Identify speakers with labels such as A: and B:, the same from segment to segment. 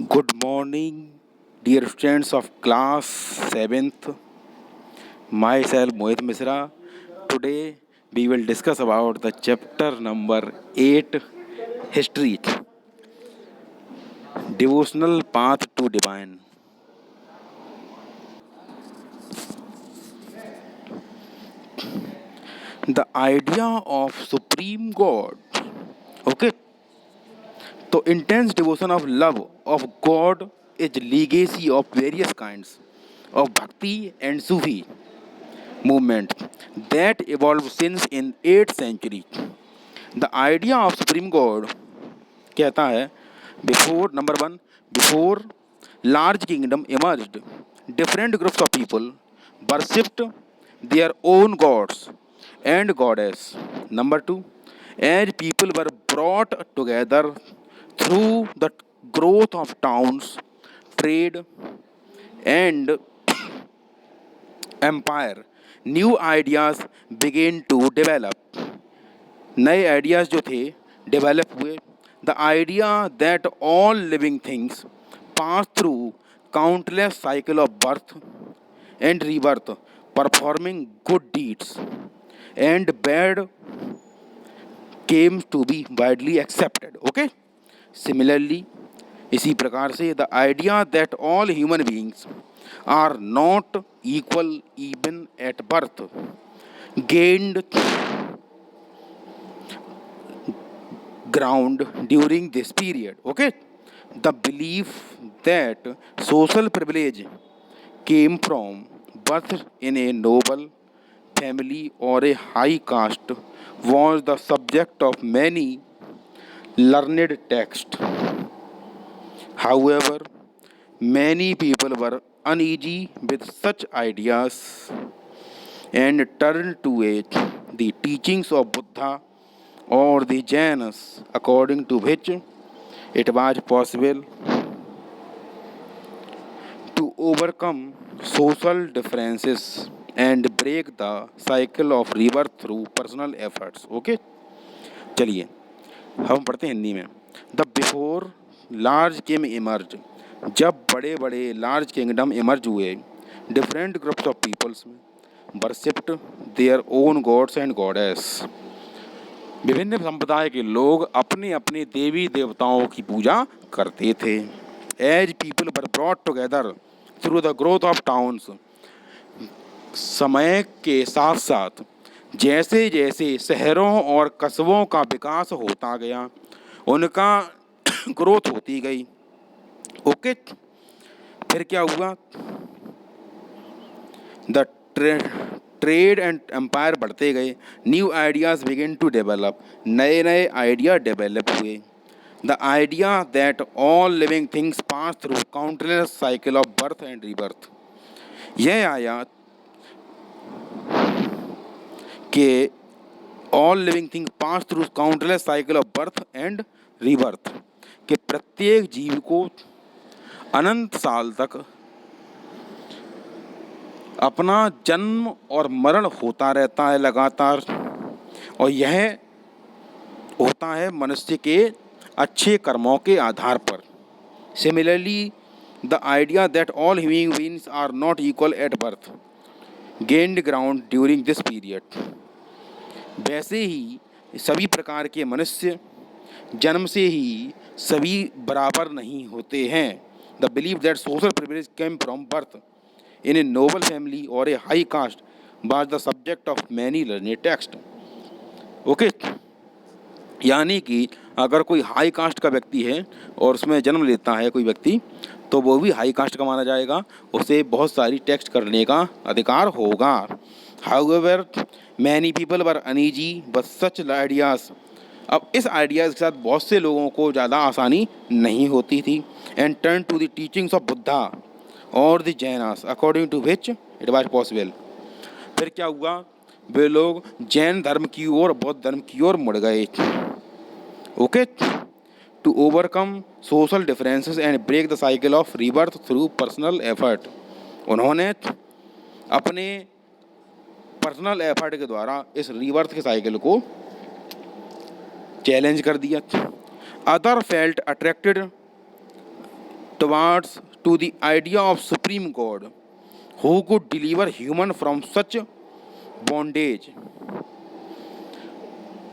A: Good morning, dear students of class 7th. Myself Mohit Misra. Today we will discuss about the chapter number 8, History, Devotional Path to Divine. The idea of Supreme God. Okay, so intense devotion of love of God is legacy of various kinds of Bhakti and Sufi movement that evolved since in 8th century. The idea of supreme God कहता है before number one, before large kingdom emerged, different groups of people worshipped their own gods and goddess. Number two, as people were brought together through the growth of towns, trade, and empire, new ideas began to develop. नए ideas जो थे develop हुए. The idea that all living things pass through countless cycle of birth and rebirth performing good deeds and bad came to be widely accepted. Okay, similarly इसी प्रकार से the idea that all human beings are not equal even at birth gained ground during this period. Okay, the belief that social privilege came from birth in a noble family or a high caste was the subject of many learned texts. However, many people were uneasy with such ideas and turned to the teachings of Buddha or the Jainas, according to which it was possible to overcome social differences and break the cycle of rebirth through personal efforts. Okay, चलिए हम पढ़ते हैं हिंदी में. The before large came emerge, जब बड़े बड़े large kingdom emerge हुए, different groups of peoples में worshipped their own gods and goddess, विभिन्न संप्रदाय के लोग अपने अपने देवी देवताओं की पूजा करते थे. As people were brought together through the growth of towns, समय के साथ साथ जैसे जैसे शहरों और कस्बों का विकास होता गया, उनका ग्रोथ होती गई. ओके, फिर क्या हुआ? द ट्रेड एंड एम्पायर बढ़ते गए. New ideas begin to develop, नए नए आइडिया डेवलप हुए. The idea that all living things pass through countless cycle of birth and rebirth, यह आया कि all living things pass through countless cycle of birth and rebirth, कि प्रत्येक जीव को अनंत साल तक अपना जन्म और मरण होता रहता है लगातार, और यह होता है मनुष्य के अच्छे कर्मों के आधार पर. Similarly the idea that all human beings are not equal at birth gained ground during this period, वैसे ही सभी प्रकार के मनुष्य जन्म से ही सभी बराबर नहीं होते हैं. The believe that social privilege came from birth in a noble family or a high caste was the subject of many learned texts. Okay, यानी कि अगर कोई हाई कास्ट का व्यक्ति है और उसमें जन्म लेता है कोई व्यक्ति, तो वो भी हाई कास्ट का माना जाएगा, उसे बहुत सारी टेक्स्ट करने का अधिकार होगा. However, many people were uneasy with such ideas. अब इस आइडियाज़ के साथ बहुत से लोगों को ज़्यादा आसानी नहीं होती थी. And turn to the teachings of Buddha और the Jainas, according to which it was possible. फिर क्या हुआ? वे लोग जैन धर्म की ओर, बौद्ध धर्म की ओर मुड़ गए. Okay, to overcome social differences and break the cycle of rebirth through personal effort, उन्होंने अपने पर्सनल एफर्ट के द्वारा इस रीबर्थ के साइकिल को चैलेंज कर दिया. Other felt attracted towards to the idea of supreme God who could deliver human from such bondage.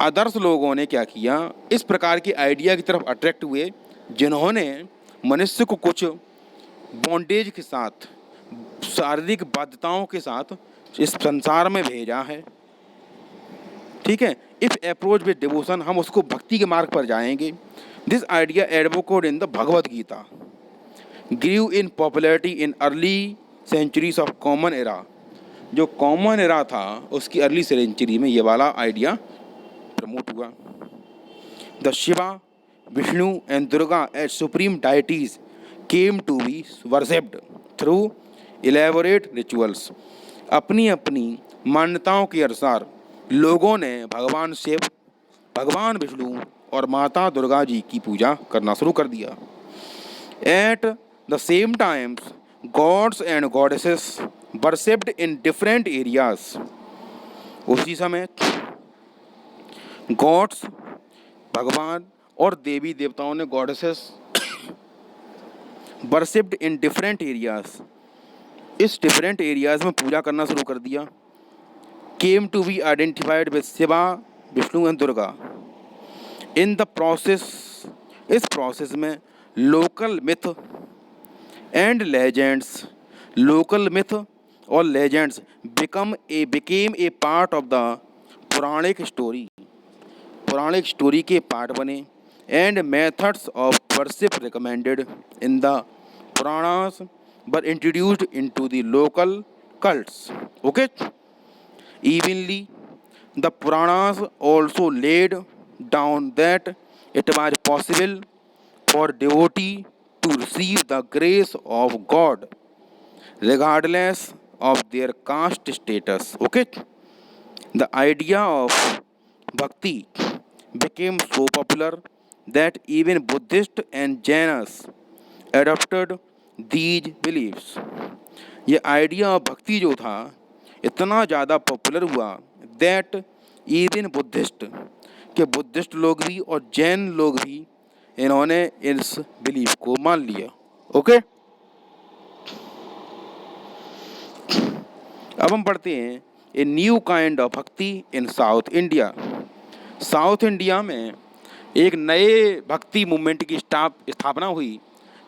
A: आदर्श लोगों ने क्या किया, इस प्रकार के आइडिया की तरफ अट्रैक्ट हुए जिन्होंने मनुष्य को कुछ बॉन्डेज के साथ, शारीरिक बाध्यताओं के साथ इस संसार में भेजा है। ठीक है, इफ अप्रोच विद डिवोशन, हम उसको भक्ति के मार्ग पर जाएंगे। This idea advocate in the Bhagavad Gita grew in popularity in early centuries of common era. जो कॉमन एरा था उसकी अर्ली सेंचुरी में ये वाला आइडिया प्रमोट हुआ। The Shiva, Vishnu and Durga as supreme deities came to be worshipped through elaborate rituals. अपनी अपनी मान्यताओं के अनुसार लोगों ने भगवान शिव, भगवान विष्णु और माता दुर्गा जी की पूजा करना शुरू कर दिया। At the same times gods and goddesses worshipped in different areas. उसी समय गॉड्स, भगवान और देवी देवताओं ने, goddesses, worshipped in different areas, इस डिफरेंट एरियाज में पूजा करना शुरू कर दिया। Came to be identified with Shiva, Vishnu and Durga. In the process, इस प्रोसेस में local myth and legends, local myth और legends became a part of the पौराणिक स्टोरी, पौराणिक स्टोरी के पार्ट बने। And methods of worship recommended in the Puranas were introduced into the local cults. Okay? Evenly, the Puranas also laid down that it was possible for devotee to receive the grace of God regardless of their caste status. Okay? The idea of bhakti became so popular that even Buddhists and Jainas adopted these beliefs. ये idea of bhakti जो था इतना ज़्यादा popular हुआ that even Buddhist, के Buddhist लोग भी और जैन लोग भी इन्होंने इस बिलीफ को मान लिया। ओके, अब हम पढ़ते हैं ए न्यू काइंड ऑफ भक्ति इन साउथ इंडिया। साउथ इंडिया में एक नए भक्ति मूवमेंट की स्थापना हुई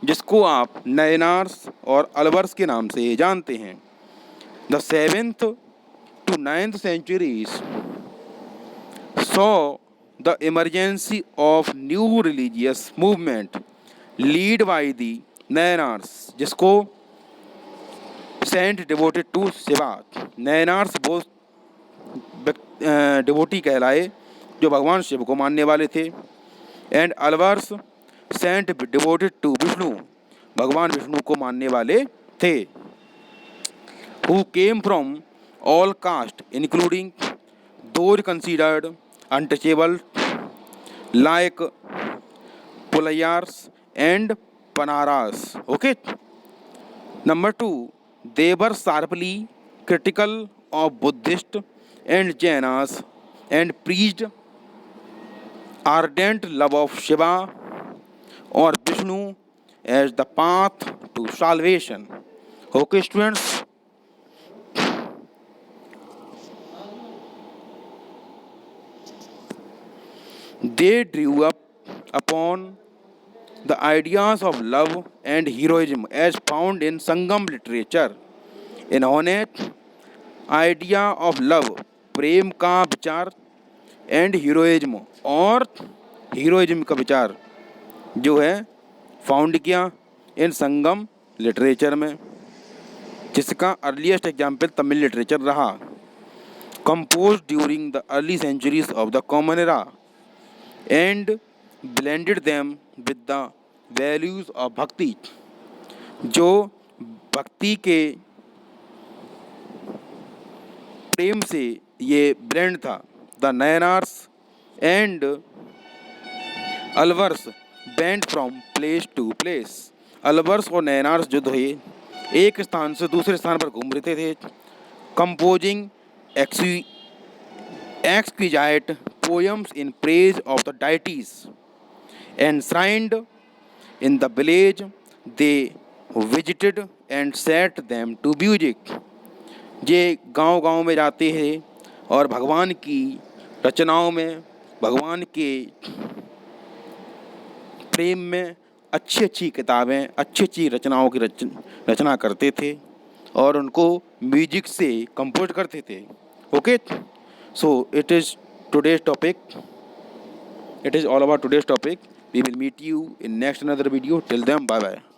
A: जिसको आप नयनार्स और अलवर्स के नाम से जानते हैं। The 7th to 9th centuries saw the emergence of new religious movement led by the Nayanars, जिसको saint devoted to Shiva, Nayanars वो डिवोटी कहलाए जो भगवान शिव को मानने वाले थे। And Alvars saint devoted to Vishnu, भगवान विष्णु को मानने वाले थे। Who came from all caste including those considered untouchable like Pulaiyars and Panaras. Okay, number 2, they were sharply critical of Buddhist and Jainas and preached ardent love of Shiva or Vishnu as the path to salvation. Okay, students? They drew up upon the ideas of love and heroism as found in Sangam literature. इन्होंने idea of love, प्रेम का विचार, and heroism और heroism का विचार जो है found किया इन संगम literature में, जिसका अर्लीस्ट एग्जाम्पल तमिल लिटरेचर रहा। Compose during the early centuries of the common era and blended them with the values of bhakti, जो भक्ति के प्रेम से ये ब्लेंड था। The Nayanars and Alvars went from place to place. Alvars और नयनार्स जो थे एक स्थान से दूसरे स्थान पर घूम रहे थे, composing exquisite poems in praise of the deities enshrined in the village they visited and set them to music. ये गांव-गांव में जाते हैं और भगवान की रचनाओं में, भगवान के प्रेम में अच्छी अच्छी किताबें, अच्छी अच्छी रचनाओं की रचना करते थे और उनको म्यूजिक से कंपोज करते थे। Okay, so it is today's topic, it is all about today's topic. We will meet you in next another video. Till then, bye bye.